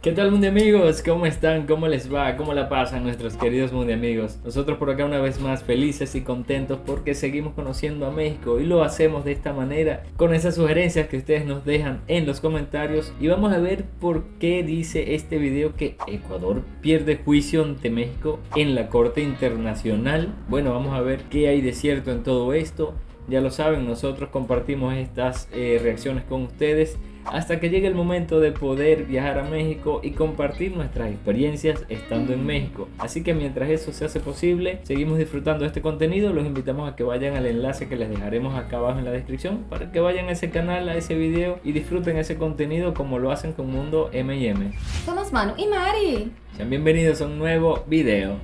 ¿Qué tal, Mundiamigos? ¿Cómo están? ¿Cómo les va? ¿Cómo la pasan nuestros queridos Mundiamigos? Nosotros por acá una vez más felices y contentos porque seguimos conociendo a México y lo hacemos de esta manera con esas sugerencias que ustedes nos dejan en los comentarios, y vamos a ver por qué dice este video que Ecuador pierde juicio ante México en la Corte Internacional. Bueno, vamos a ver qué hay de cierto en todo esto. Ya lo saben, nosotros compartimos estas reacciones con ustedes hasta que llegue el momento de poder viajar a México y compartir nuestras experiencias estando en México. Así que mientras eso se hace posible, seguimos disfrutando de este contenido. Los invitamos a que vayan al enlace que les dejaremos acá abajo en la descripción para que vayan a ese canal, a ese video y disfruten ese contenido como lo hacen con Mundo M&M. Somos Manu y Mari. Sean bienvenidos a un nuevo video.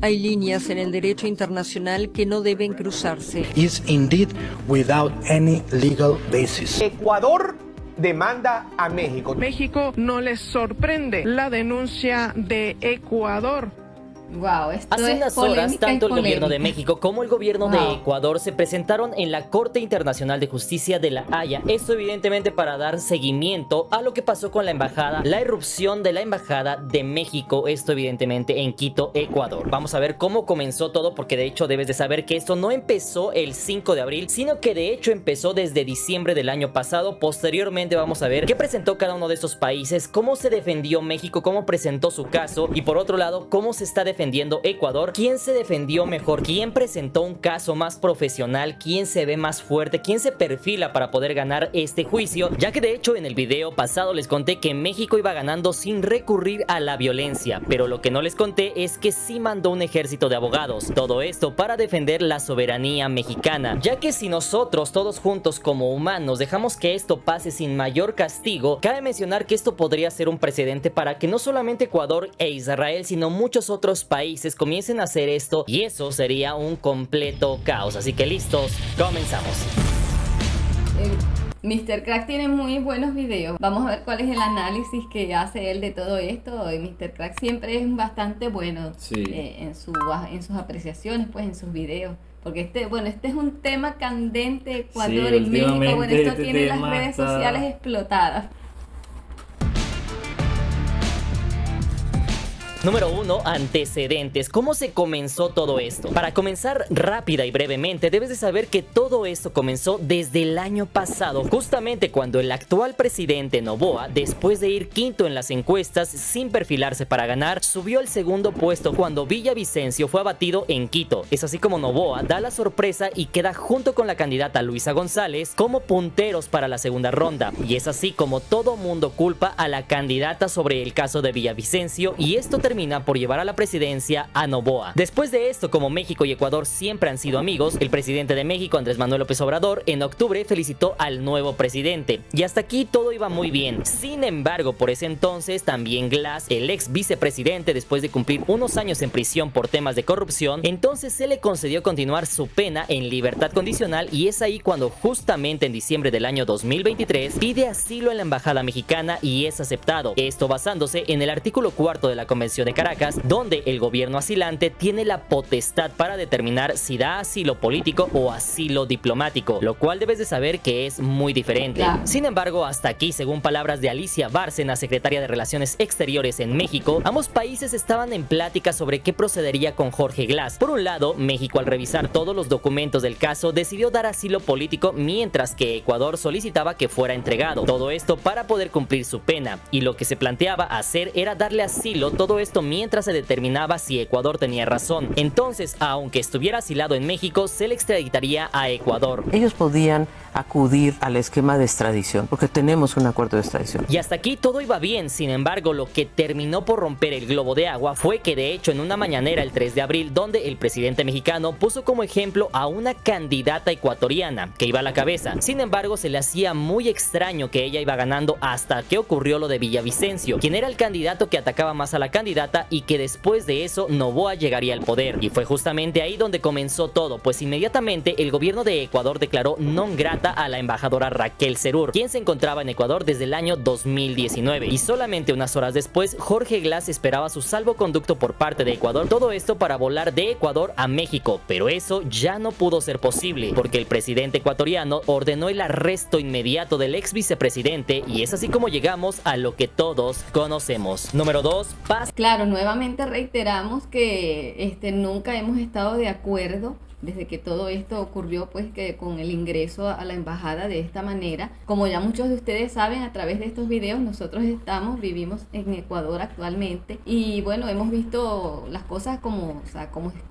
Hay líneas en el derecho internacional que no deben cruzarse. Is indeed without any legal basis. Ecuador demanda a México. México no les sorprende la denuncia de Ecuador. Wow, esto Hace es unas horas, polémica tanto y el gobierno de polémica. México como el gobierno de Wow. Ecuador se presentaron en la Corte Internacional de Justicia de La Haya. Esto evidentemente para dar seguimiento a lo que pasó con la embajada, la irrupción de la embajada de México, esto evidentemente en Quito, Ecuador. Vamos a ver cómo comenzó todo, porque de hecho debes de saber que esto no empezó el 5 de abril, sino que de hecho empezó desde diciembre del año pasado. Posteriormente vamos a ver qué presentó cada uno de estos países, cómo se defendió México, cómo presentó su caso, y por otro lado, cómo se está defendiendo Ecuador, quién se defendió mejor, quién presentó un caso más profesional, quién se ve más fuerte, quién se perfila para poder ganar este juicio, ya que de hecho en el video pasado les conté que México iba ganando sin recurrir a la violencia, pero lo que no les conté es que sí mandó un ejército de abogados, todo esto para defender la soberanía mexicana, ya que si nosotros todos juntos como humanos dejamos que esto pase sin mayor castigo, cabe mencionar que esto podría ser un precedente para que no solamente Ecuador e Israel, sino muchos otros países comiencen a hacer esto, y eso sería un completo caos. Así que listos, comenzamos. Mr. Crack tiene muy buenos videos. Vamos a ver cuál es el análisis que hace él de todo esto. Y Mr. Crack siempre es bastante bueno Sí. en sus apreciaciones, pues en sus videos. Porque este es un tema candente, Ecuador Sí, y México. Bueno, últimamente esto este tiene las tema redes está- sociales explotadas. Número 1. Antecedentes. ¿Cómo se comenzó todo esto? Para comenzar rápida y brevemente, debes de saber que todo esto comenzó desde el año pasado, justamente cuando el actual presidente Noboa, después de ir quinto en las encuestas sin perfilarse para ganar, subió al segundo puesto cuando Villavicencio fue abatido en Quito. Es así como Noboa da la sorpresa y queda junto con la candidata Luisa González como punteros para la segunda ronda. Y es así como todo mundo culpa a la candidata sobre el caso de Villavicencio, y esto termina por llevar a la presidencia a Noboa. Después de esto, como México y Ecuador siempre han sido amigos, el presidente de México, Andrés Manuel López Obrador, en octubre felicitó al nuevo presidente. Y hasta aquí todo iba muy bien. Sin embargo, por ese entonces, también Glass, el ex vicepresidente, después de cumplir unos años en prisión por temas de corrupción, entonces se le concedió continuar su pena en libertad condicional, y es ahí cuando justamente en diciembre del año 2023 pide asilo en la embajada mexicana y es aceptado. Esto basándose en el artículo 4 de la Convención de Caracas, donde el gobierno asilante tiene la potestad para determinar si da asilo político o asilo diplomático, lo cual debes de saber que es muy diferente. Claro. Sin embargo, hasta aquí, según palabras de Alicia Bárcena, secretaria de Relaciones Exteriores en México, ambos países estaban en plática sobre qué procedería con Jorge Glass. Por un lado, México, al revisar todos los documentos del caso, decidió dar asilo político, mientras que Ecuador solicitaba que fuera entregado. Todo esto para poder cumplir su pena, y lo que se planteaba hacer era darle asilo, todo esto mientras se determinaba si Ecuador tenía razón. Entonces, aunque estuviera asilado en México, se le extraditaría a Ecuador. Ellos podían acudir al esquema de extradición, porque tenemos un acuerdo de extradición. Y hasta aquí todo iba bien. Sin embargo, lo que terminó por romper el globo de agua fue que de hecho en una mañanera el 3 de abril, donde el presidente mexicano puso como ejemplo a una candidata ecuatoriana que iba a la cabeza. Sin embargo, se le hacía muy extraño que ella iba ganando hasta que ocurrió lo de Villavicencio, quien era el candidato que atacaba más a la candidata candidata y que después de eso Noboa llegaría al poder. Y fue justamente ahí donde comenzó todo, pues inmediatamente el gobierno de Ecuador declaró non grata a la embajadora Raquel Serur, quien se encontraba en Ecuador desde el año 2019. Y solamente unas horas después, Jorge Glass esperaba su salvoconducto por parte de Ecuador, todo esto para volar de Ecuador a México, pero eso ya no pudo ser posible, porque el presidente ecuatoriano ordenó el arresto inmediato del ex vicepresidente, y es así como llegamos a lo que todos conocemos. Número 2, paz. Claro, nuevamente reiteramos que nunca hemos estado de acuerdo desde que todo esto ocurrió, pues que con el ingreso a la embajada de esta manera. Como ya muchos de ustedes saben, a través de estos videos nosotros vivimos en Ecuador actualmente, y bueno, hemos visto las cosas como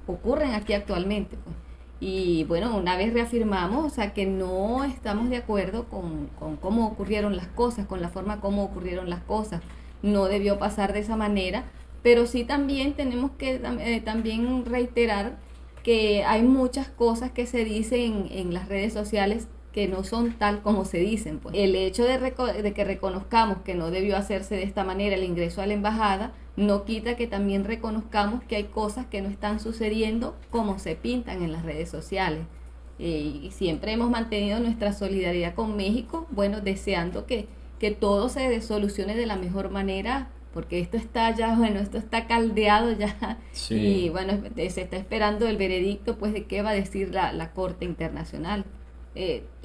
ocurren aquí actualmente, pues. Y bueno, una vez reafirmamos, que no estamos de acuerdo con cómo ocurrieron las cosas, con la forma como ocurrieron las cosas. No debió pasar de esa manera, pero sí también tenemos que también reiterar que hay muchas cosas que se dicen en las redes sociales que no son tal como se dicen, pues. El hecho de que reconozcamos que no debió hacerse de esta manera el ingreso a la embajada, no quita que también reconozcamos que hay cosas que no están sucediendo como se pintan en las redes sociales. Y siempre hemos mantenido nuestra solidaridad con México, bueno, deseando que todo se solucione de la mejor manera, porque esto está caldeado ya. Sí. Y bueno, se está esperando el veredicto, pues, de qué va a decir la Corte Internacional.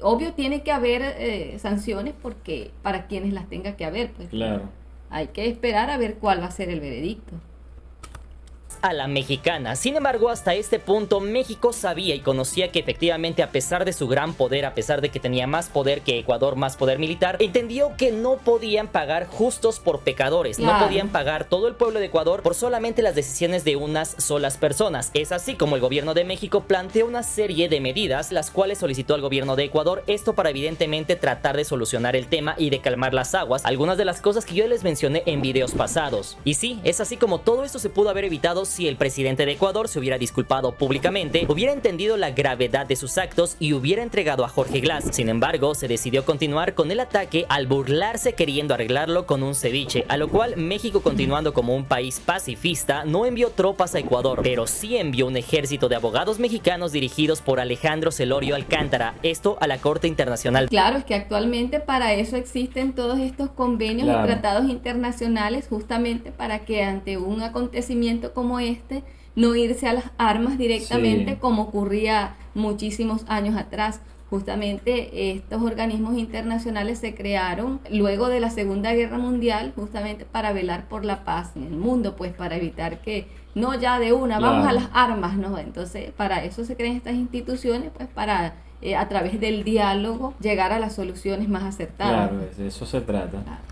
Obvio tiene que haber sanciones porque para quienes las tenga que haber, pues. Claro. Hay que esperar a ver cuál va a ser el veredicto. A la mexicana. Sin embargo, hasta este punto México sabía y conocía que efectivamente, a pesar de su gran poder, a pesar de que tenía más poder que Ecuador, más poder militar, entendió que no podían pagar justos por pecadores. Claro. No podían pagar todo el pueblo de Ecuador por solamente las decisiones de unas solas personas. Es así como el gobierno de México planteó una serie de medidas, las cuales solicitó al gobierno de Ecuador, esto para evidentemente tratar de solucionar el tema y de calmar las aguas, algunas de las cosas que yo les mencioné en videos pasados. Y sí, es así como todo esto se pudo haber evitado si el presidente de Ecuador se hubiera disculpado públicamente, hubiera entendido la gravedad de sus actos y hubiera entregado a Jorge Glass. Sin embargo, se decidió continuar con el ataque al burlarse queriendo arreglarlo con un ceviche, a lo cual México, continuando como un país pacifista, no envió tropas a Ecuador, pero sí envió un ejército de abogados mexicanos dirigidos por Alejandro Celorio Alcántara, esto a la Corte Internacional. Claro, es que actualmente para eso existen todos estos convenios y tratados internacionales, justamente para que ante un acontecimiento como este, no irse a las armas directamente, como ocurría muchísimos años atrás. Justamente estos organismos internacionales se crearon luego de la Segunda Guerra Mundial, justamente para velar por la paz en el mundo, pues para evitar que no ya de una vamos a las armas, ¿no? Entonces para eso se crean estas instituciones, pues para a través del diálogo llegar a las soluciones más acertadas. Claro, de eso se trata. Claro.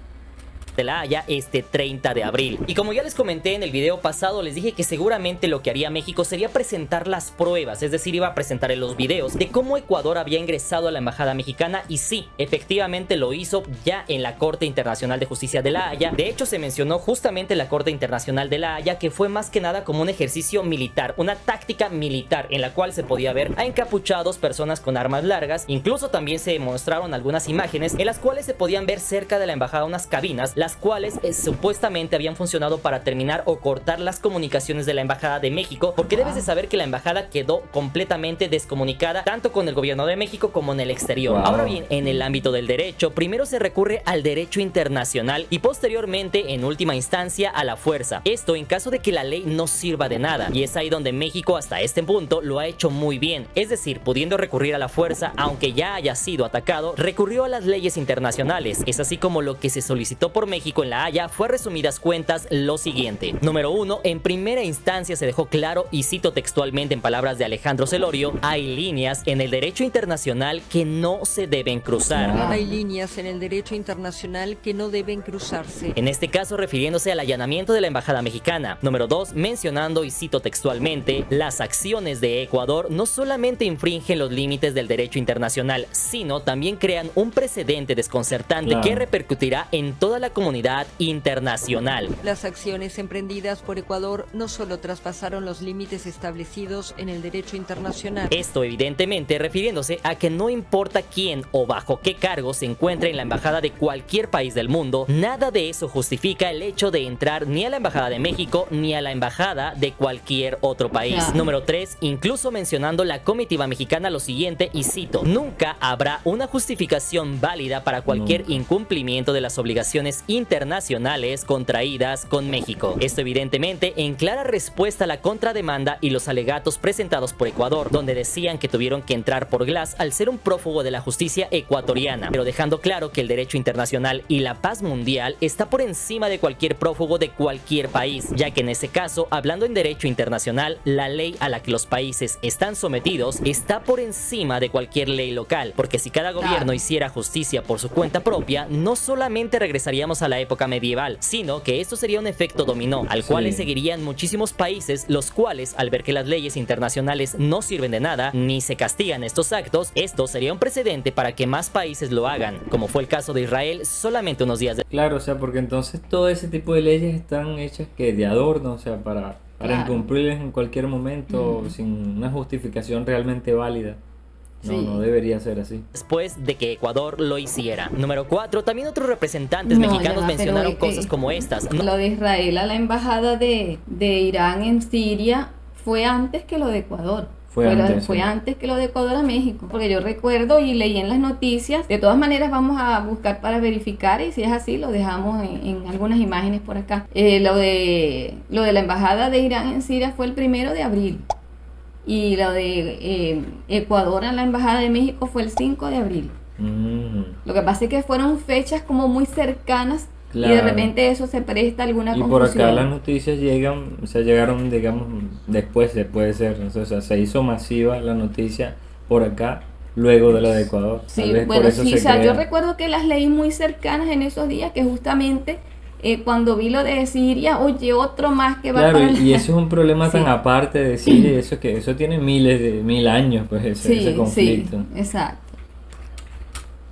De La Haya este 30 de abril. Y como ya les comenté en el video pasado, les dije que seguramente lo que haría México sería presentar las pruebas, es decir, iba a presentar en los videos de cómo Ecuador había ingresado a la embajada mexicana, y sí, efectivamente lo hizo ya en la Corte Internacional de Justicia de La Haya. De hecho, se mencionó justamente la Corte Internacional de La Haya, que fue más que nada como un ejercicio militar, una táctica militar en la cual se podía ver a encapuchados, personas con armas largas. Incluso también se mostraron algunas imágenes en las cuales se podían ver cerca de la embajada unas cabinas, las cuales supuestamente habían funcionado para terminar o cortar las comunicaciones de la embajada de México, porque debes de saber que la embajada quedó completamente descomunicada tanto con el gobierno de México como en el exterior. Ahora bien, en el ámbito del derecho, primero se recurre al derecho internacional y posteriormente, en última instancia, a la fuerza. Esto en caso de que la ley no sirva de nada, y es ahí donde México hasta este punto lo ha hecho muy bien, es decir, pudiendo recurrir a la fuerza, aunque ya haya sido atacado, recurrió a las leyes internacionales. Es así como lo que se solicitó por México en La Haya fue, a resumidas cuentas, lo siguiente. Número 1, en primera instancia se dejó claro, y cito textualmente en palabras de Alejandro Celorio: hay líneas en el derecho internacional que no se deben cruzar. Hay líneas en el derecho internacional que no deben cruzarse. En este caso refiriéndose al allanamiento de la embajada mexicana. Número 2, mencionando, y cito textualmente: las acciones de Ecuador no solamente infringen los límites del derecho internacional, sino también crean un precedente desconcertante que repercutirá en toda la comunidad comunidad internacional. Las acciones emprendidas por Ecuador no solo traspasaron los límites establecidos en el derecho internacional. Esto evidentemente refiriéndose a que no importa quién o bajo qué cargo se encuentre en la embajada de cualquier país del mundo, nada de eso justifica el hecho de entrar ni a la embajada de México ni a la embajada de cualquier otro país. Número 3, incluso mencionando la comitiva mexicana lo siguiente, y cito: nunca habrá una justificación válida para cualquier incumplimiento de las obligaciones internacionales contraídas con México. Esto evidentemente en clara respuesta a la contrademanda y los alegatos presentados por Ecuador, donde decían que tuvieron que entrar por Glass al ser un prófugo de la justicia ecuatoriana, pero dejando claro que el derecho internacional y la paz mundial está por encima de cualquier prófugo de cualquier país, ya que en ese caso, hablando en derecho internacional, la ley a la que los países están sometidos está por encima de cualquier ley local, porque si cada gobierno hiciera justicia por su cuenta propia, no solamente regresaríamos a la época medieval, sino que esto sería un efecto dominó, al cual le seguirían muchísimos países, los cuales, al ver que las leyes internacionales no sirven de nada, ni se castigan estos actos, esto sería un precedente para que más países lo hagan, como fue el caso de Israel solamente unos días después. Claro, o sea, porque entonces todo ese tipo de leyes están hechas que de adorno, o sea, para incumplirles en cualquier momento sin una justificación realmente válida. No debería ser así. Después de que Ecuador lo hiciera. Número 4, también otros representantes mexicanos mencionaron cosas como estas. Lo de Israel a la embajada de Irán en Siria fue antes que lo de Ecuador. Fue antes que lo de Ecuador a México, porque yo recuerdo y leí en las noticias. De todas maneras vamos a buscar para verificar, y si es así lo dejamos en algunas imágenes por acá. Lo de la embajada de Irán en Siria fue el 1 de abril, y lo de Ecuador a la embajada de México fue el 5 de abril. Lo que pasa es que fueron fechas como muy cercanas. Claro. Y de repente eso se presta a alguna confusión. Y por acá las noticias llegaron, digamos, después, puede ser, o sea, se hizo masiva la noticia por acá, luego de la de Ecuador. Sí, bueno, sí, o sea, yo recuerdo que las leí muy cercanas en esos días, que justamente cuando vi lo de Siria, oye, otro más que va para y eso es un problema tan aparte de Siria, y eso tiene mil años, pues, ese conflicto. Sí, exacto.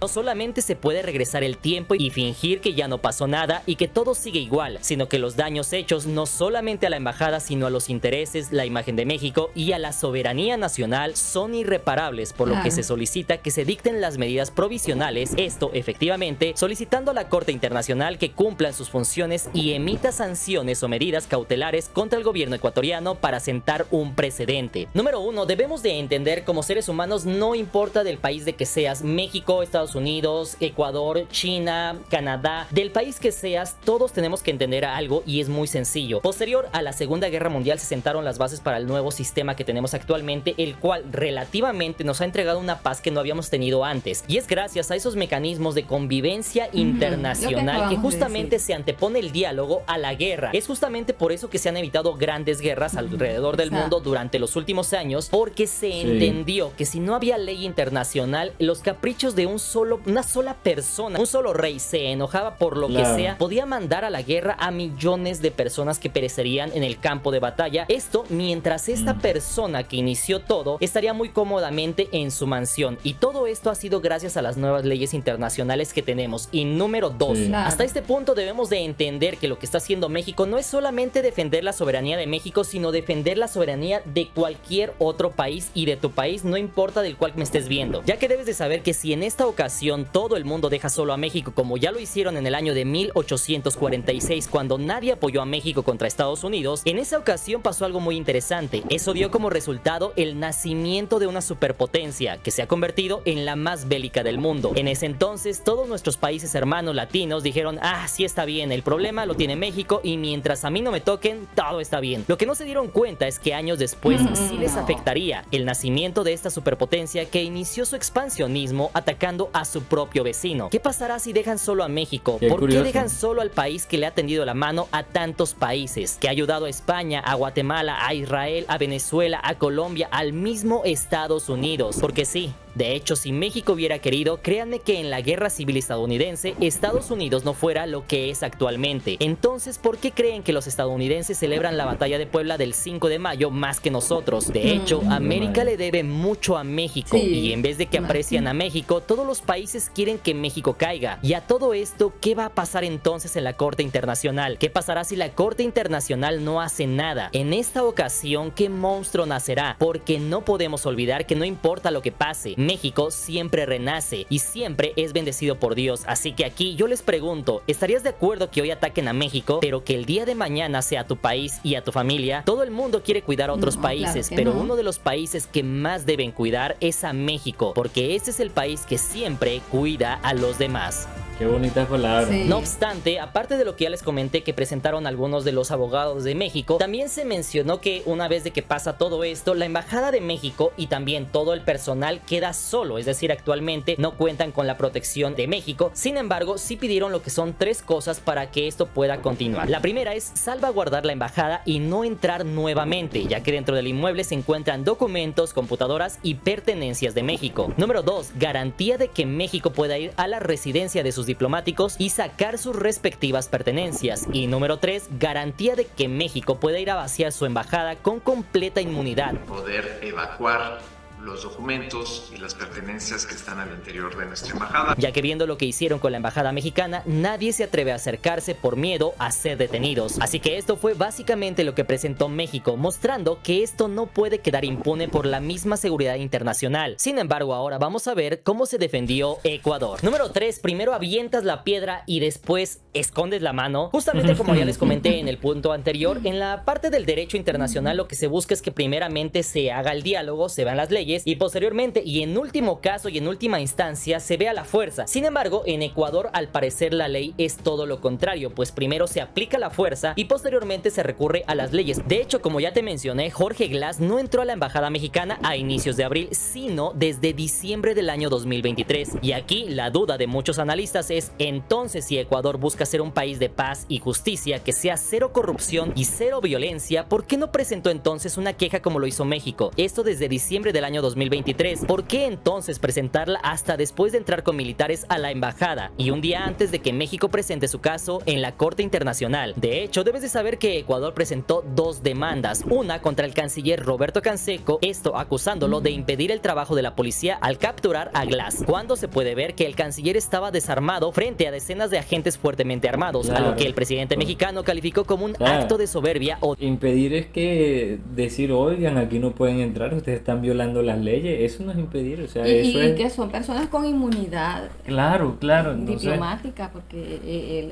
No solamente se puede regresar el tiempo y fingir que ya no pasó nada y que todo sigue igual, sino que los daños hechos no solamente a la embajada, sino a los intereses, la imagen de México y a la soberanía nacional son irreparables, por lo que se solicita que se dicten las medidas provisionales, esto efectivamente solicitando a la Corte Internacional que cumplan sus funciones y emita sanciones o medidas cautelares contra el gobierno ecuatoriano para sentar un precedente. Número 1, debemos de entender como seres humanos, no importa del país de que seas, México, Estados Unidos, Ecuador, China, Canadá, del país que seas, todos tenemos que entender algo, y es muy sencillo. Posterior a la Segunda Guerra Mundial se sentaron las bases para el nuevo sistema que tenemos actualmente, el cual relativamente nos ha entregado una paz que no habíamos tenido antes, y es gracias a esos mecanismos de convivencia internacional que justamente se antepone el diálogo a la guerra. Es justamente por eso que se han evitado grandes guerras alrededor del mundo durante los últimos años, porque se entendió que si no había ley internacional, los caprichos de una sola persona, un solo rey, se enojaba por lo que sea, podía mandar a la guerra a millones de personas que perecerían en el campo de batalla. Esto mientras esta persona que inició todo estaría muy cómodamente en su mansión, y todo esto ha sido gracias a las nuevas leyes internacionales que tenemos. Y número 2, hasta este punto debemos de entender que lo que está haciendo México no es solamente defender la soberanía de México, sino defender la soberanía de cualquier otro país, y de tu país, no importa del cual me estés viendo, ya que debes de saber que si en esta ocasión todo el mundo deja solo a México, como ya lo hicieron en el año de 1846 cuando nadie apoyó a México contra Estados Unidos, en esa ocasión pasó algo muy interesante. Eso dio como resultado el nacimiento de una superpotencia que se ha convertido en la más bélica del mundo. En ese entonces todos nuestros países hermanos latinos dijeron: sí está bien, el problema lo tiene México, y mientras a mí no me toquen, todo está bien. Lo que no se dieron cuenta es que años después sí les afectaría el nacimiento de esta superpotencia que inició su expansionismo atacando a su propio vecino. ¿Qué pasará si dejan solo a México? ¿Por qué dejan solo al país que le ha tendido la mano a tantos países, que ha ayudado a España, a Guatemala, a Israel, a Venezuela, a Colombia, al mismo Estados Unidos? Porque sí, De hecho, si México hubiera querido, créanme que en la guerra civil estadounidense, Estados Unidos no fuera lo que es actualmente. Entonces, ¿por qué creen que los estadounidenses celebran la batalla de Puebla del 5 de mayo más que nosotros? De hecho, América le debe mucho a México, y en vez de que aprecian a México, todos los países quieren que México caiga. Y a todo esto, ¿qué va a pasar entonces en la Corte Internacional? ¿Qué pasará si la Corte Internacional no hace nada? En esta ocasión, ¿qué monstruo nacerá? Porque no podemos olvidar que no importa lo que pase, México siempre renace y siempre es bendecido por Dios. Así que aquí yo les pregunto, ¿estarías de acuerdo que hoy ataquen a México, pero que el día de mañana sea a tu país y a tu familia? Todo el mundo quiere cuidar a otros países, claro pero uno de los países que más deben cuidar es a México, porque este es el país que siempre cuida a los demás. Qué bonitas palabras. Sí. No obstante, aparte de lo que ya les comenté que presentaron algunos de los abogados de México, también se mencionó que una vez de que pasa todo esto, la Embajada de México y también todo el personal queda solo, es decir, actualmente no cuentan con la protección de México. Sin embargo, sí pidieron lo que son 3 cosas para que esto pueda continuar. La primera es salvaguardar la embajada y no entrar nuevamente, ya que dentro del inmueble se encuentran documentos, computadoras y pertenencias de México. Número 2, garantía de que México pueda ir a la residencia de sus diplomáticos y sacar sus respectivas pertenencias. Y número 3, garantía de que México pueda ir a vaciar su embajada con completa inmunidad. Poder evacuar los documentos y las pertenencias que están al interior de nuestra embajada. Ya que viendo lo que hicieron con la embajada mexicana, nadie se atreve a acercarse por miedo a ser detenidos. Así que esto fue básicamente lo que presentó México, mostrando que esto no puede quedar impune por la misma seguridad internacional. Sin embargo, ahora vamos a ver cómo se defendió Ecuador. Número 3, primero avientas la piedra y después escondes la mano. Justamente como ya les comenté en el punto anterior, en la parte del derecho internacional lo que se busca es que primeramente se haga el diálogo, se vean las leyes y posteriormente y en último caso y en última instancia se vea la fuerza. Sin embargo, en Ecuador al parecer la ley es todo lo contrario, pues primero se aplica la fuerza y posteriormente se recurre a las leyes. De hecho, como ya te mencioné, Jorge Glass no entró a la embajada mexicana a inicios de abril, sino desde diciembre del año 2023. Y aquí la duda de muchos analistas es, entonces si Ecuador busca ser un país de paz y justicia, que sea cero corrupción y cero violencia, ¿por qué no presentó entonces una queja como lo hizo México? Esto desde diciembre del año 2023. ¿Por qué entonces presentarla hasta después de entrar con militares a la embajada y un día antes de que México presente su caso en la Corte Internacional? De hecho, debes de saber que Ecuador presentó 2 demandas, una contra el canciller Roberto Canseco, esto acusándolo de impedir el trabajo de la policía al capturar a Glass, cuando se puede ver que el canciller estaba desarmado frente a decenas de agentes fuertemente armados, a lo que el presidente mexicano calificó como un acto de soberbia. O impedir es que decir, oigan, aquí no pueden entrar, ustedes están violando las leyes, eso no es impedir, o sea, eso es... que son personas con inmunidad Claro, diplomática, porque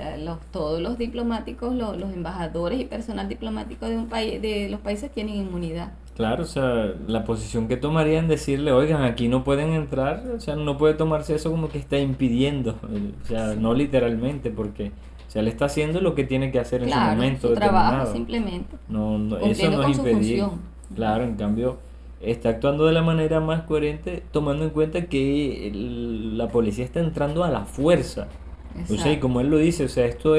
todos los diplomáticos, los embajadores y personal diplomático de un país, de los países tienen inmunidad. Claro, o sea, la posición que tomarían decirle, oigan, aquí no pueden entrar, o sea, no puede tomarse eso como que está impidiendo, o sea, no literalmente, porque, o sea, él está haciendo lo que tiene que hacer en su momento su determinado. trabajo simplemente. No, eso no es impedir. Claro, en cambio, está actuando de la manera más coherente, tomando en cuenta que la policía está entrando a la fuerza. O sea, y como él lo dice, o sea, esto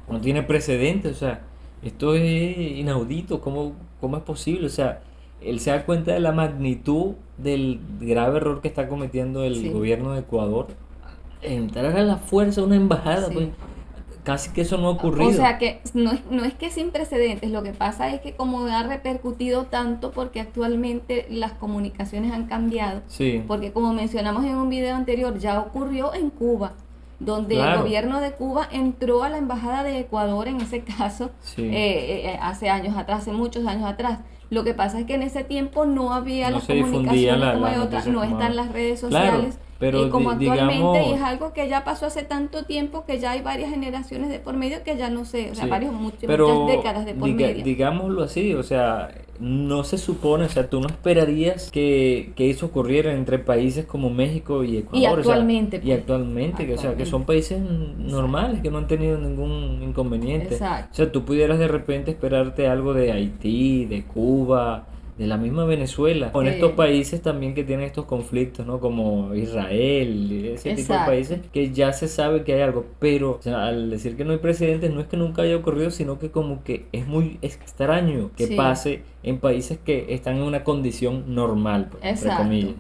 no tiene precedentes, o sea, esto es inaudito, ¿cómo es posible? O sea, él se da cuenta de la magnitud del grave error que está cometiendo el gobierno de Ecuador. Entrar a la fuerza a una embajada, pues casi que eso no ha ocurrido. O sea que no es que sin precedentes, lo que pasa es que como ha repercutido tanto porque actualmente las comunicaciones han cambiado, porque como mencionamos en un video anterior, ya ocurrió en Cuba, donde el gobierno de Cuba entró a la embajada de Ecuador en ese caso, hace años atrás, hace muchos años atrás. Lo que pasa es que en ese tiempo no había las comunicaciones como hay otras, no están las redes sociales. Pero como actualmente, y es algo que ya pasó hace tanto tiempo que ya hay varias generaciones de por medio que ya no sé, o sea, muchas décadas de por medio. Digámoslo así, o sea, no se supone, o sea, tú no esperarías que eso ocurriera entre países como México y Ecuador. Y actualmente. O sea, que son países normales, que no han tenido ningún inconveniente. Exacto. O sea, tú pudieras de repente esperarte algo de Haití, de Cuba, de la misma Venezuela, con estos países también que tienen estos conflictos, ¿no? Como Israel, ese tipo de países que ya se sabe que hay algo, pero o sea, al decir que no hay precedentes no es que nunca haya ocurrido, sino que como que es muy extraño que pase en países que están en una condición normal, pues, entre comillas.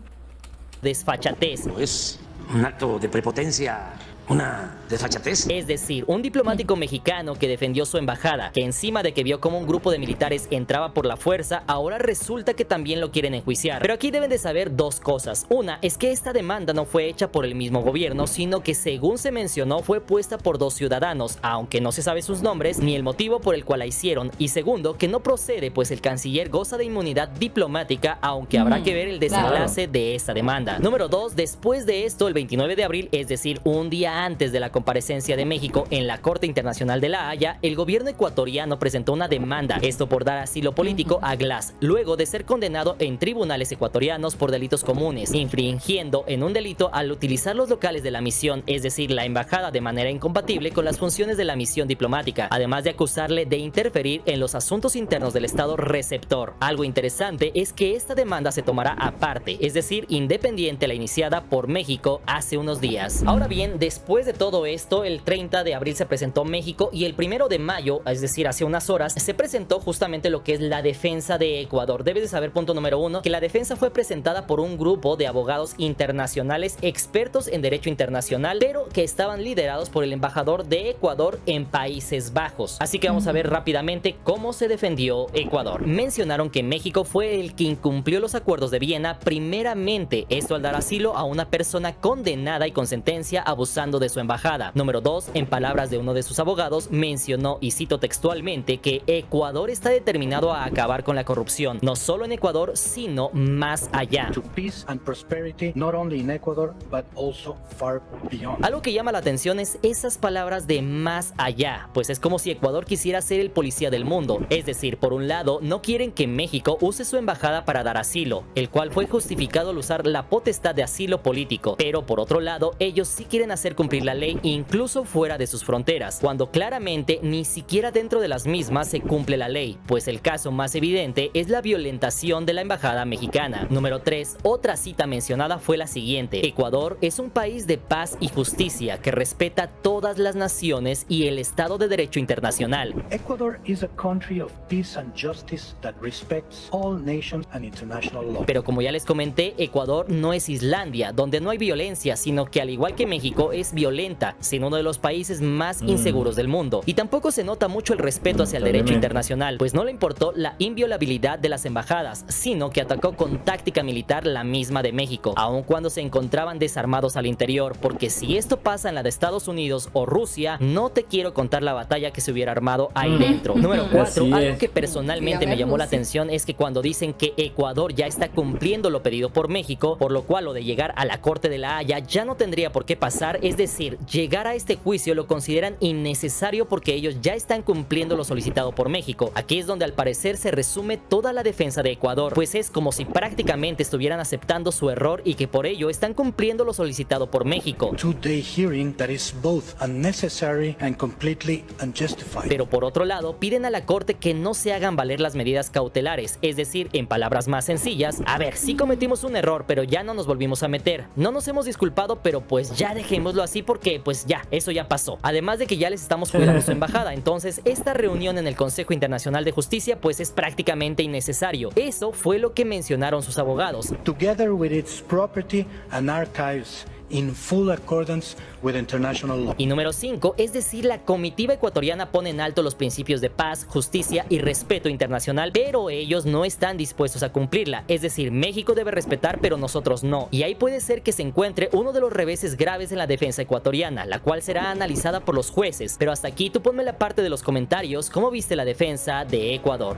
desfachatez. Es un acto de prepotencia, una desfachatez. Es decir, un diplomático mexicano que defendió su embajada, que encima de que vio cómo un grupo de militares entraba por la fuerza, ahora resulta que también lo quieren enjuiciar. Pero aquí deben de saber dos cosas. Una es que esta demanda no fue hecha por el mismo gobierno, sino que según se mencionó fue puesta por dos ciudadanos, aunque no se sabe sus nombres ni el motivo por el cual la hicieron. Y segundo, que no procede, pues el canciller goza de inmunidad diplomática, aunque habrá que ver el desenlace de esta demanda. Número 2, después de esto, el 29 de abril, es decir, un día antes de la comparecencia de México en la Corte Internacional de La Haya, el gobierno ecuatoriano presentó una demanda, esto por dar asilo político a Glass, luego de ser condenado en tribunales ecuatorianos por delitos comunes, infringiendo en un delito al utilizar los locales de la misión, es decir, la embajada, de manera incompatible con las funciones de la misión diplomática, además de acusarle de interferir en los asuntos internos del estado receptor. Algo interesante es que esta demanda se tomará aparte, es decir, independiente a la iniciada por México hace unos días. Ahora bien, después de todo esto, el 30 de abril se presentó México y el 1 de mayo, es decir, hace unas horas, se presentó justamente lo que es la defensa de Ecuador. Debes de saber, punto número 1, que la defensa fue presentada por un grupo de abogados internacionales expertos en derecho internacional, pero que estaban liderados por el embajador de Ecuador en Países Bajos. Así que vamos a ver rápidamente cómo se defendió Ecuador. Mencionaron que México fue el que incumplió los acuerdos de Viena, primeramente, esto al dar asilo a una persona condenada y con sentencia abusando de su embajada. Número 2, en palabras de uno de sus abogados, mencionó, y cito textualmente, que Ecuador está determinado a acabar con la corrupción, no solo en Ecuador, sino más allá. To peace and prosperity, not only in Ecuador, but also far beyond. Algo que llama la atención es esas palabras de más allá, pues es como si Ecuador quisiera ser el policía del mundo. Es decir, por un lado, no quieren que México use su embajada para dar asilo, el cual fue justificado al usar la potestad de asilo político, pero por otro lado, ellos sí quieren hacer cumplir la ley incluso fuera de sus fronteras, cuando claramente ni siquiera dentro de las mismas se cumple la ley, pues el caso más evidente es la violentación de la embajada mexicana. Número 3, otra cita mencionada fue la siguiente: Ecuador es un país de paz y justicia que respeta todas las naciones y el Estado de Derecho internacional. Ecuador is a country of peace and justice that respects all nations and international law. Pero como ya les comenté, Ecuador no es Islandia, donde no hay violencia, sino que al igual que México es violenta, siendo uno de los países más inseguros del mundo. Y tampoco se nota mucho el respeto hacia el derecho internacional, pues no le importó la inviolabilidad de las embajadas, sino que atacó con táctica militar la misma de México, aun cuando se encontraban desarmados al interior, porque si esto pasa en la de Estados Unidos o Rusia, no te quiero contar la batalla que se hubiera armado ahí dentro. Número 4, algo que personalmente me llamó la atención es que cuando dicen que Ecuador ya está cumpliendo lo pedido por México, por lo cual lo de llegar a la Corte de la Haya ya no tendría por qué pasar, es decir, llegar a este juicio lo consideran innecesario porque ellos ya están cumpliendo lo solicitado por México. Aquí es donde al parecer se resume toda la defensa de Ecuador, pues es como si prácticamente estuvieran aceptando su error y que por ello están cumpliendo lo solicitado por México. Two-day hearing that is both unnecessary and completely unjustified. Pero por otro lado, piden a la Corte que no se hagan valer las medidas cautelares, es decir, en palabras más sencillas, a ver, sí cometimos un error, pero ya no nos volvimos a meter. No nos hemos disculpado, pero pues ya dejémoslo así porque pues ya, eso ya pasó. Además de que ya les estamos cuidando su embajada, entonces esta reunión en el Consejo Internacional de Justicia pues es prácticamente innecesario. Eso fue lo que mencionaron sus abogados. Together with its property and archives, in full accordance with international law. Y número 5, es decir, la comitiva ecuatoriana pone en alto los principios de paz, justicia y respeto internacional, pero ellos no están dispuestos a cumplirla. Es decir, México debe respetar, pero nosotros no. Y ahí puede ser que se encuentre uno de los reveses graves en la defensa ecuatoriana, la cual será analizada por los jueces. Pero hasta aquí tú ponme la parte de los comentarios, ¿cómo viste la defensa de Ecuador?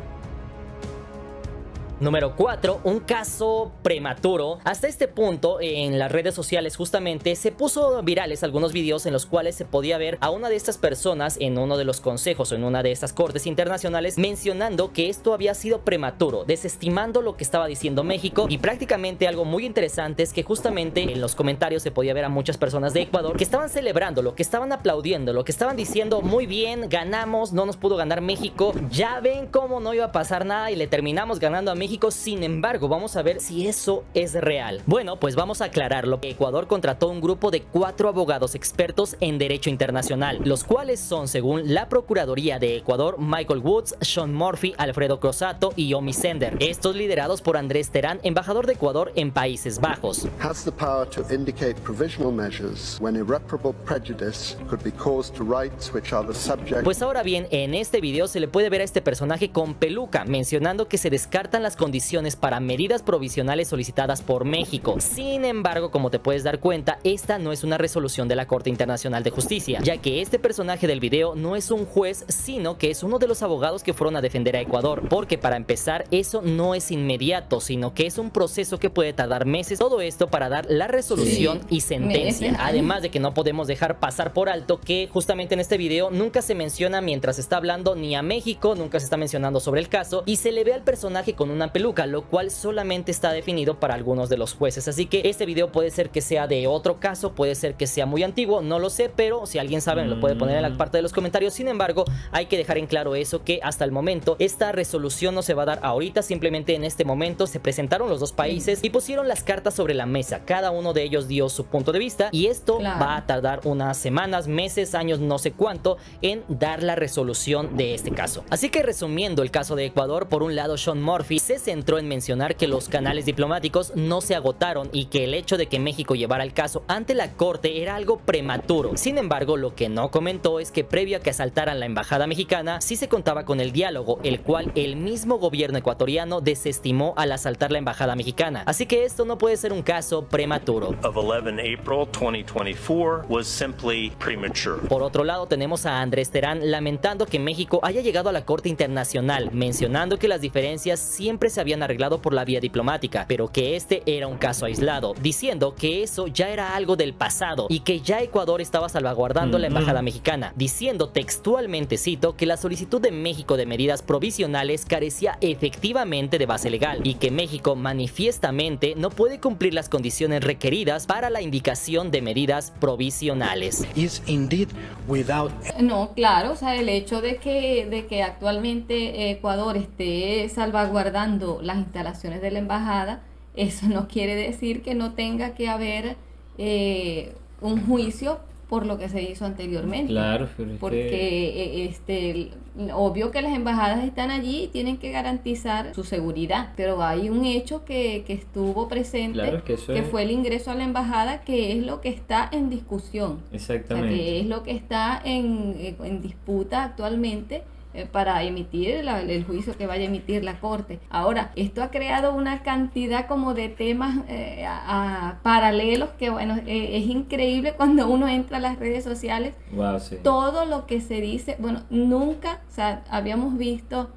Número 4, un caso prematuro. Hasta este punto en las redes sociales justamente se puso virales algunos videos en los cuales se podía ver a una de estas personas en uno de los consejos o en una de estas cortes internacionales mencionando que esto había sido prematuro, desestimando lo que estaba diciendo México. Y prácticamente algo muy interesante es que justamente en los comentarios se podía ver a muchas personas de Ecuador que estaban celebrando, lo que estaban aplaudiendo, lo que estaban diciendo: muy bien, ganamos, no nos pudo ganar México, ya ven cómo no iba a pasar nada y le terminamos ganando a México México. Sin embargo, vamos a ver si eso es real. Bueno, pues vamos a aclararlo. Ecuador contrató un grupo de 4 abogados expertos en derecho internacional, los cuales son, según la Procuraduría de Ecuador, Michael Woods, Sean Murphy, Alfredo Crosato y Omi Sender. Estos liderados por Andrés Terán, embajador de Ecuador en Países Bajos. Has the power to indicate provisional measures when irreparable prejudice could be caused to rights which are the subject. Pues ahora bien, en este video se le puede ver a este personaje con peluca, mencionando que se descartan las condiciones para medidas provisionales solicitadas por México. Sin embargo, como te puedes dar cuenta, esta no es una resolución de la Corte Internacional de Justicia, ya que este personaje del video no es un juez, sino que es uno de los abogados que fueron a defender a Ecuador, porque para empezar, eso no es inmediato, sino que es un proceso que puede tardar meses, todo esto para dar la resolución y sentencia. Además de que no podemos dejar pasar por alto que justamente en este video nunca se menciona mientras está hablando ni a México, nunca se está mencionando sobre el caso, y se le ve al personaje con una peluca, lo cual solamente está definido para algunos de los jueces. Así que este video puede ser que sea de otro caso, puede ser que sea muy antiguo, no lo sé, pero si alguien sabe me lo puede poner en la parte de los comentarios. Sin embargo, hay que dejar en claro eso, que hasta el momento esta resolución no se va a dar ahorita, simplemente en este momento se presentaron los dos países y pusieron las cartas sobre la mesa, cada uno de ellos dio su punto de vista y esto va a tardar unas semanas, meses, años, no sé cuánto en dar la resolución de este caso. Así que resumiendo el caso de Ecuador, por un lado Sean Murphy se centró en mencionar que los canales diplomáticos no se agotaron y que el hecho de que México llevara el caso ante la corte era algo prematuro. Sin embargo, lo que no comentó es que previo a que asaltaran la embajada mexicana sí se contaba con el diálogo, el cual el mismo gobierno ecuatoriano desestimó al asaltar la embajada mexicana. Así que esto no puede ser un caso prematuro. Of 11 April 2024 was simply premature. Por otro lado, tenemos a Andrés Terán lamentando que México haya llegado a la Corte Internacional, mencionando que las diferencias siempre se habían arreglado por la vía diplomática, pero que este era un caso aislado, diciendo que eso ya era algo del pasado y que ya Ecuador estaba salvaguardando la embajada mexicana, diciendo textualmente, cito, que la solicitud de México de medidas provisionales carecía efectivamente de base legal y que México manifiestamente no puede cumplir las condiciones requeridas para la indicación de medidas provisionales. No, claro, o sea, el hecho de que actualmente Ecuador esté salvaguardando las instalaciones de la embajada, eso no quiere decir que no tenga que haber un juicio por lo que se hizo anteriormente. Claro, porque obvio que las embajadas están allí y tienen que garantizar su seguridad, pero hay un hecho que estuvo presente, claro, que fue el ingreso a la embajada, que es lo que está en discusión. Exactamente. O sea, que es lo que está en disputa actualmente para emitir el juicio que vaya a emitir la corte. Ahora, esto ha creado una cantidad como de temas paralelos que, bueno, es increíble cuando uno entra a las redes sociales. Wow, sí. Todo lo que se dice, bueno, nunca, o sea, habíamos visto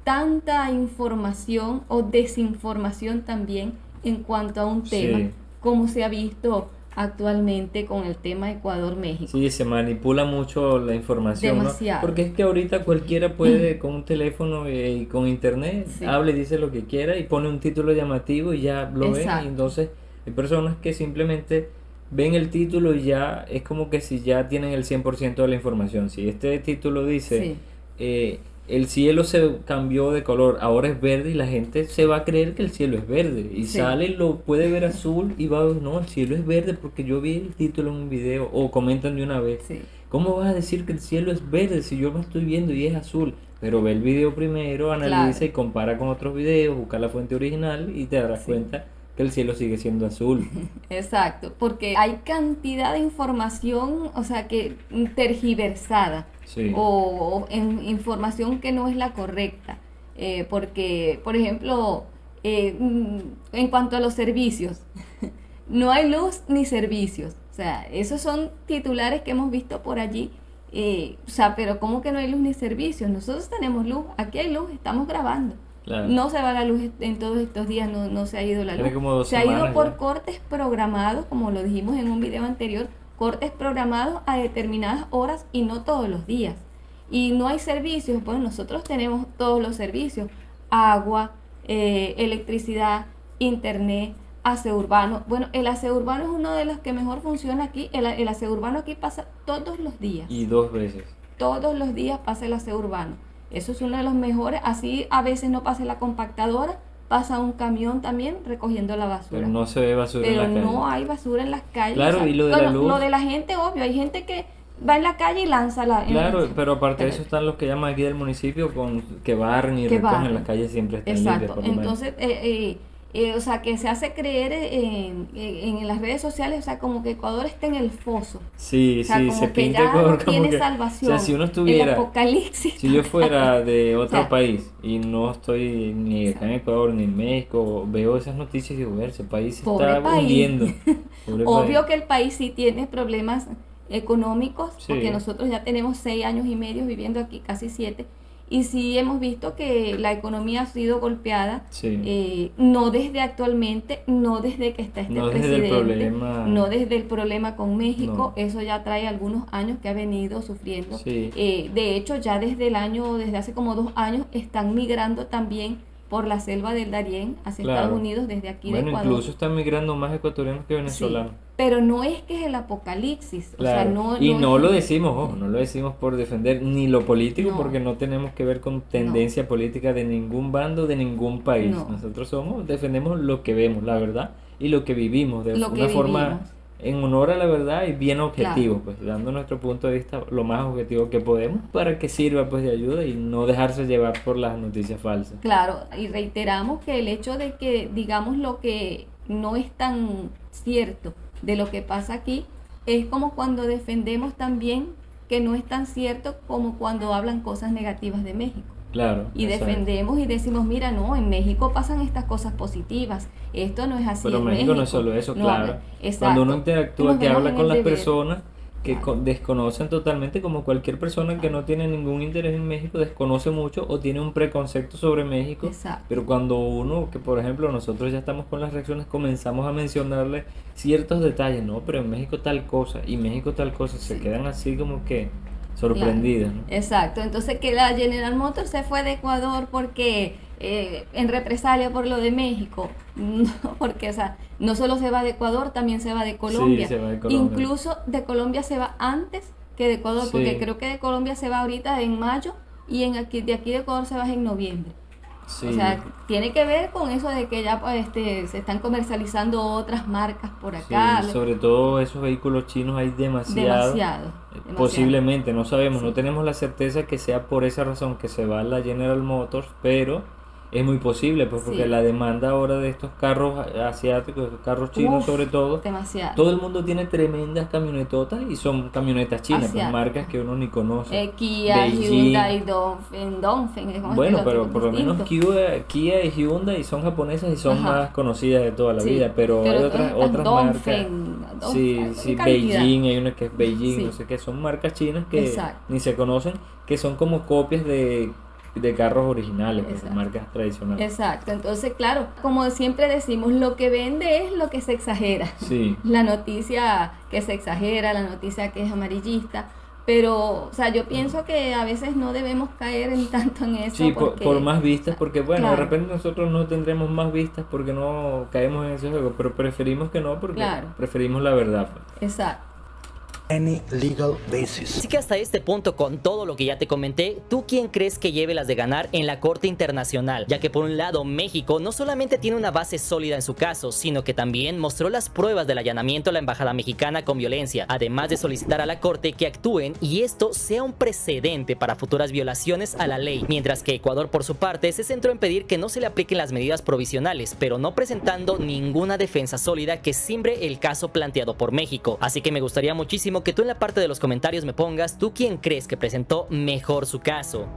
tanta información o desinformación también en cuanto a un tema, como se ha visto actualmente con el tema Ecuador-México. Sí, se manipula mucho la información, demasiado, ¿no? Porque es que ahorita cualquiera puede con un teléfono y con internet, habla y dice lo que quiera y pone un título llamativo y ya lo ven, y entonces hay personas que simplemente ven el título y ya es como que si ya tienen el 100% de la información. Si este título dice el cielo se cambió de color, ahora es verde, y la gente se va a creer que el cielo es verde y sale, lo puede ver azul y va a ver, no, el cielo es verde porque yo vi el título en un video, o comentan de una vez, ¿cómo vas a decir que el cielo es verde si yo lo estoy viendo y es azul? Pero ve el video primero, analiza y compara con otros videos, busca la fuente original y te darás cuenta que el cielo sigue siendo azul. Exacto, porque hay cantidad de información, o sea, que tergiversada, o información que no es la correcta, porque, por ejemplo, en cuanto a los servicios, no hay luz ni servicios, o sea, esos son titulares que hemos visto por allí, o sea, pero ¿cómo que no hay luz ni servicios? Nosotros tenemos luz, aquí hay luz, estamos grabando. Claro. No se va la luz en todos estos días, no se ha ido la luz. Se ha ido por cortes programados, como lo dijimos en un video anterior, cortes programados a determinadas horas y no todos los días. Y no hay servicios, pues nosotros tenemos todos los servicios: agua, electricidad, internet, aseo urbano. Bueno, el aseo urbano es uno de los que mejor funciona aquí. El aseo urbano aquí pasa todos los días. Y 2 veces. Todos los días pasa el aseo urbano. Eso es uno de los mejores. Así a veces no pase la compactadora, pasa un camión también recogiendo la basura. Pero no se ve basura en la calle. Pero no hay basura en las calles. Claro, y lo de la luz. Lo de la gente, obvio, hay gente que va en la calle y lanza la... Claro, pero aparte de eso están los que llaman aquí del municipio que barren y recogen, las calles siempre están limpias. Exacto, entonces, o sea, que se hace creer en las redes sociales, o sea, como que Ecuador está en el foso. Sí, o sea, sí, como se que pinta ya Ecuador no como tiene que... salvación. O sea, si uno estuviera... El apocalipsis. Si yo fuera de otro o sea, país y no estoy ni acá en Ecuador ni en México, veo esas noticias y digo, ver, ese país se está hundiendo. Obvio que el país sí tiene problemas económicos, sí, porque nosotros ya tenemos 6 años y medio viviendo aquí, casi 7, y sí hemos visto que la economía ha sido golpeada, sí, no desde actualmente, no desde que está este presidente, no desde el problema con México, eso ya trae algunos años que ha venido sufriendo. Sí. De hecho, ya desde hace como 2 años, están migrando también por la selva del Darién hacia Estados Unidos desde aquí de Ecuador. Incluso están migrando más ecuatorianos que venezolanos. Sí, pero no es que es el apocalipsis. Claro. O sea, y no lo decimos, ojo, no lo decimos por defender ni lo político, porque no tenemos que ver con tendencia política de ningún bando, de ningún país. Nosotros defendemos lo que vemos, la verdad, y lo que vivimos de una forma en honor a la verdad y bien objetivo, pues dando nuestro punto de vista lo más objetivo que podemos para que sirva pues de ayuda y no dejarse llevar por las noticias falsas. Claro, y reiteramos que el hecho de que digamos lo que no es tan cierto de lo que pasa aquí es como cuando defendemos también que no es tan cierto como cuando hablan cosas negativas de México. Claro. Y defendemos y decimos, mira, no, en México pasan estas cosas positivas, esto no es así. Pero en México no es solo eso, claro. Cuando uno interactúa, que habla con las personas que desconocen totalmente, como cualquier persona que no tiene ningún interés en México, desconoce mucho o tiene un preconcepto sobre México. Exacto. Pero cuando uno, que por ejemplo nosotros ya estamos con las reacciones, comenzamos a mencionarle ciertos detalles, no, pero en México tal cosa y México tal cosa, se quedan así como que sorprendidas, ¿no? Exacto, entonces que la General Motors se fue de Ecuador porque en represalia por lo de México, no, porque o sea, no solo se va de Ecuador, también se va de Colombia. Sí, se va de Colombia. Incluso de Colombia se va antes que de Ecuador, porque creo que de Colombia se va ahorita en mayo y de aquí de Ecuador se va en noviembre. Sí. O sea, tiene que ver con eso de que ya pues, se están comercializando otras marcas por acá. Sí, sobre todo esos vehículos chinos hay demasiado. Posiblemente, no sabemos, no tenemos la certeza que sea por esa razón que se va la General Motors, pero es muy posible, pues porque la demanda ahora de estos carros asiáticos, estos carros chinos sobre todo, todo el mundo tiene tremendas camionetotas y son camionetas chinas, pues, marcas que uno ni conoce. Kia, Hyundai, Dongfeng. Bueno, pero por lo menos Kia y Hyundai son japonesas y son más conocidas de toda la vida, pero hay otras marcas. Sí, Beijing, hay una que es Beijing, no sé qué, son marcas chinas que ni se conocen, que son como copias de carros originales, pues, marcas tradicionales. Exacto, entonces claro, como siempre decimos, lo que vende es lo que se exagera. Sí. La noticia que se exagera, la noticia que es amarillista, pero o sea, yo pienso que a veces no debemos caer en tanto en eso. Sí, por más vistas, porque bueno, de repente nosotros no tendremos más vistas porque no caemos en ese juego, pero preferimos que no porque preferimos la verdad. Pues. Exacto. Any legal basis. Así que hasta este punto, con todo lo que ya te comenté, ¿tú quién crees que lleve las de ganar en la Corte Internacional? Ya que por un lado, México no solamente tiene una base sólida en su caso, sino que también mostró las pruebas del allanamiento a la embajada mexicana con violencia, además de solicitar a la Corte que actúen y esto sea un precedente para futuras violaciones a la ley. Mientras que Ecuador, por su parte, se centró en pedir que no se le apliquen las medidas provisionales, pero no presentando ninguna defensa sólida que simbre el caso planteado por México. Así que me gustaría muchísimo que tú en la parte de los comentarios me pongas tú quién crees que presentó mejor su caso.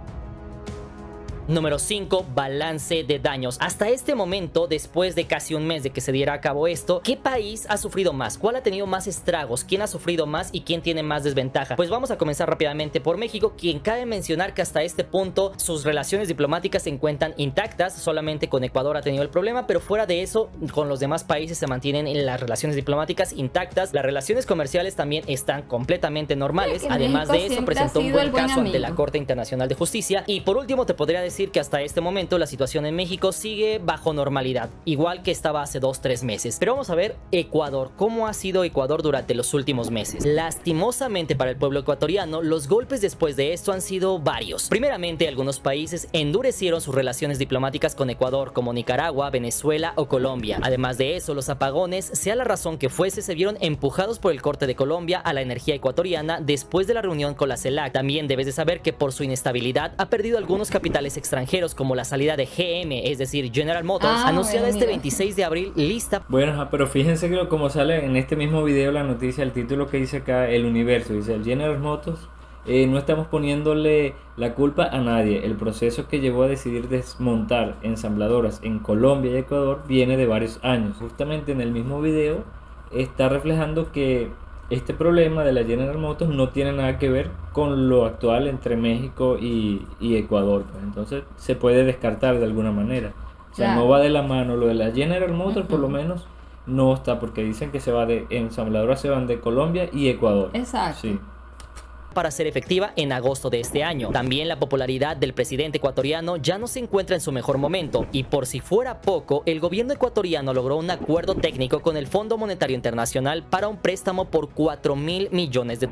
Número 5, balance de daños. Hasta este momento, después de casi un mes de que se diera a cabo esto, ¿qué país ha sufrido más? ¿Cuál ha tenido más estragos? ¿Quién ha sufrido más y quién tiene más desventaja? Pues vamos a comenzar rápidamente por México, quien cabe mencionar que hasta este punto sus relaciones diplomáticas se encuentran intactas. Solamente con Ecuador ha tenido el problema, pero fuera de eso, con los demás países se mantienen en las relaciones diplomáticas intactas. Las relaciones comerciales también están completamente normales. Además de eso, presentó un buen caso ante la Corte Internacional de Justicia. Y por último, te podría decir decir que hasta este momento la situación en México sigue bajo normalidad, igual que estaba hace 2-3 meses. Pero vamos a ver Ecuador, cómo ha sido Ecuador durante los últimos meses. Lastimosamente para el pueblo ecuatoriano, los golpes después de esto han sido varios. Primeramente, algunos países endurecieron sus relaciones diplomáticas con Ecuador, como Nicaragua, Venezuela o Colombia. Además de eso, los apagones, sea la razón que fuese, se vieron empujados por el corte de Colombia a la energía ecuatoriana después de la reunión con la CELAC. También debes de saber que por su inestabilidad ha perdido algunos capitales extranjeros, como la salida de GM, es decir, General Motors, anunciada este 26 de abril, lista. Bueno, pero fíjense que como sale en este mismo video la noticia, el título que dice acá, El Universo, dice el General Motors. No estamos poniéndole la culpa a nadie. El proceso que llevó a decidir desmontar ensambladoras en Colombia y Ecuador viene de varios años. Justamente en el mismo video está reflejando que este problema de la General Motors no tiene nada que ver con lo actual entre México y Ecuador. Entonces se puede descartar de alguna manera. O sea, no va de la mano. Lo de la General Motors por lo menos no está, porque dicen que se va de ensambladoras, se van de Colombia y Ecuador. Exacto. Sí. Para ser efectiva en agosto de este año. También la popularidad del presidente ecuatoriano ya no se encuentra en su mejor momento, y por si fuera poco, el gobierno ecuatoriano logró un acuerdo técnico con el Fondo Monetario Internacional para un préstamo por $4.000 millones. De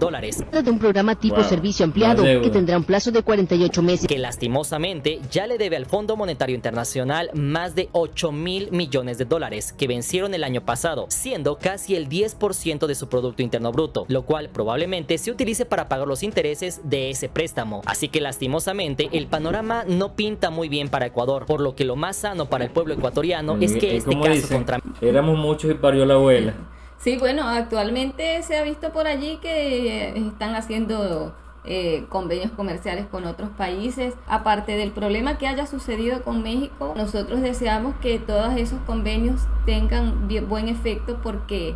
un programa tipo servicio ampliado que tendrá un plazo de 48 meses. Que lastimosamente ya le debe al Fondo Monetario Internacional más de $8.000 millones, que vencieron el año pasado, siendo casi el 10% de su Producto Interno Bruto, lo cual probablemente se utilice para pagar los intereses de ese préstamo. Así que lastimosamente el panorama no pinta muy bien para Ecuador, por lo que lo más sano para el pueblo ecuatoriano es que este caso dicen, éramos muchos y parió la abuela. Sí, bueno, actualmente se ha visto por allí que están haciendo convenios comerciales con otros países. Aparte del problema que haya sucedido con México, nosotros deseamos que todos esos convenios tengan buen efecto, porque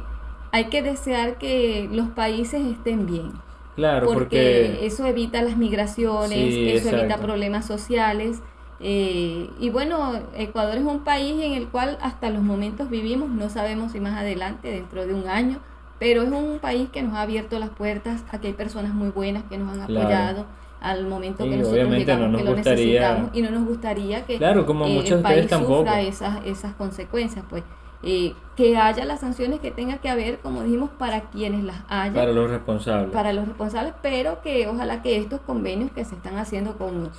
hay que desear que los países estén bien. Claro, porque eso evita las migraciones, sí, eso exacto. evita problemas sociales. Y bueno, Ecuador es un país en el cual hasta los momentos vivimos, no sabemos si más adelante, dentro de un año, pero es un país que nos ha abierto las puertas, a que hay personas muy buenas que nos han apoyado al momento que nosotros llegamos, que lo necesitamos, y no nos gustaría que como muchos el país tampoco sufra esas consecuencias, pues. Que haya las sanciones que tenga que haber, como dijimos, para quienes las haya. Para los responsables. Para los responsables, pero que ojalá que estos convenios que se están haciendo con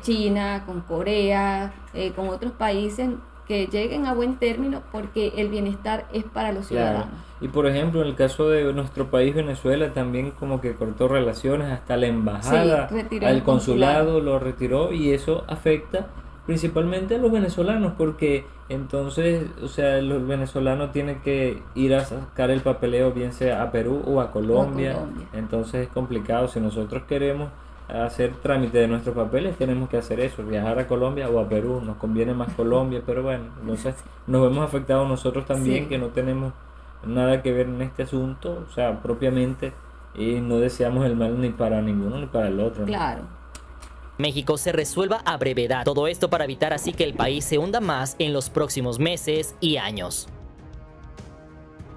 China, con Corea, con otros países, que lleguen a buen término, porque el bienestar es para los ciudadanos. Y por ejemplo, en el caso de nuestro país, Venezuela, también como que cortó relaciones, hasta la embajada, al consulado lo retiró, y eso afecta principalmente a los venezolanos, porque entonces, o sea, los venezolanos tienen que ir a sacar el papeleo, bien sea a Perú o a Colombia. Entonces es complicado. Si nosotros queremos hacer trámite de nuestros papeles, tenemos que hacer eso, viajar a Colombia o a Perú. Nos conviene más Colombia, pero bueno, entonces nos vemos afectados nosotros también, que no tenemos nada que ver en este asunto, o sea, propiamente, y no deseamos el mal ni para ninguno ni para el otro, ¿no? Claro. México se resuelva a brevedad. Todo esto para evitar así que el país se hunda más en los próximos meses y años.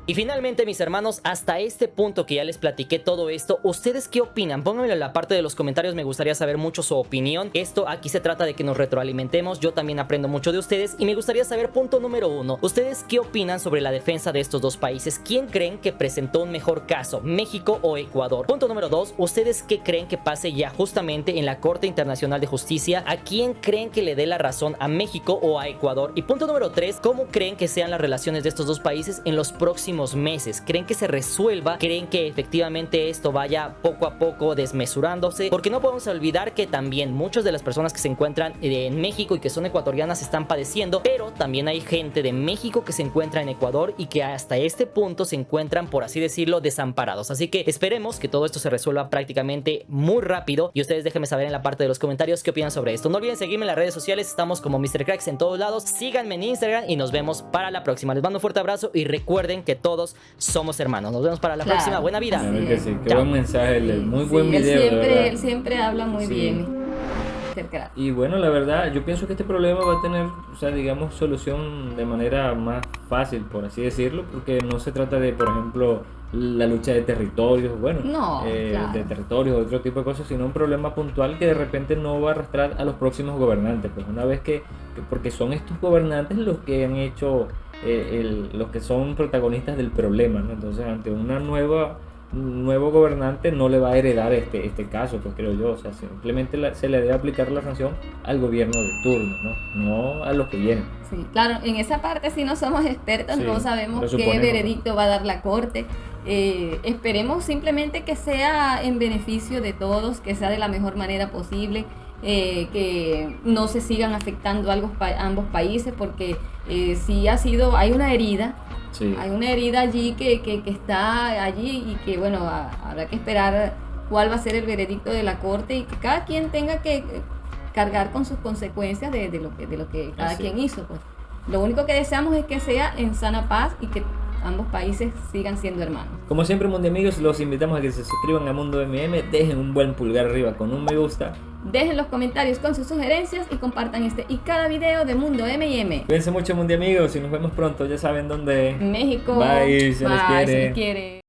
Y finalmente, mis hermanos, hasta este punto que ya les platiqué todo esto, ¿ustedes qué opinan? Pónganmelo en la parte de los comentarios, me gustaría saber mucho su opinión. Esto aquí se trata de que nos retroalimentemos, yo también aprendo mucho de ustedes, y me gustaría saber, punto número 1, ¿ustedes qué opinan sobre la defensa de estos dos países? ¿Quién creen que presentó un mejor caso, México o Ecuador? Punto número 2, ¿ustedes qué creen que pase ya justamente en la Corte Internacional de Justicia? ¿A quién creen que le dé la razón, a México o a Ecuador? Y punto número 3, ¿cómo creen que sean las relaciones de estos dos países en los próximos meses? ¿Creen que se resuelva? ¿Creen que efectivamente esto vaya poco a poco desmesurándose? Porque no podemos olvidar que también muchas de las personas que se encuentran en México y que son ecuatorianas están padeciendo, pero también hay gente de México que se encuentra en Ecuador y que hasta este punto se encuentran, por así decirlo, desamparados. Así que esperemos que todo esto se resuelva prácticamente muy rápido, y ustedes déjenme saber en la parte de los comentarios qué opinan sobre esto. No olviden seguirme en las redes sociales, estamos como Mr. Cracks en todos lados. Síganme en Instagram y nos vemos para la próxima. Les mando un fuerte abrazo y recuerden que todos somos hermanos. Nos vemos para la próxima. Buena vida. Claro que sí. Qué buen mensaje, muy buen video. Él siempre habla muy bien. Y bueno, la verdad, yo pienso que este problema va a tener, o sea, digamos, solución de manera más fácil, por así decirlo, porque no se trata de, por ejemplo, la lucha de territorios, bueno, claro, de territorios, otro tipo de cosas, sino un problema puntual que de repente no va a arrastrar a los próximos gobernantes, pues una vez que porque son estos gobernantes los que han hecho, los que son protagonistas del problema, ¿no? Entonces ante un nuevo gobernante no le va a heredar este caso, pues creo yo, o sea, simplemente se le debe aplicar la sanción al gobierno de turno, no a los que vienen. Sí, claro, en esa parte sí no somos expertos, Sí, no sabemos lo qué veredicto va a dar la corte. Esperemos simplemente que sea en beneficio de todos, que sea de la mejor manera posible, que no se sigan afectando ambos países, porque sí hay una herida. Sí. Hay una herida allí que está allí y que, bueno, habrá que esperar cuál va a ser el veredicto de la corte y que cada quien tenga que cargar con sus consecuencias de lo que cada quien hizo. Pues. Lo único que deseamos es que sea en sana paz y que ambos países sigan siendo hermanos. Como siempre, Mundo Amigos, los invitamos a que se suscriban a Mundo MM, dejen un buen pulgar arriba con un me gusta. Dejen los comentarios con sus sugerencias y compartan este y cada video de Mundo M&M. Cuídense mucho, Mundo Amigos, y nos vemos pronto, ya saben dónde. México. Bye, se les quiere. Se les quiere.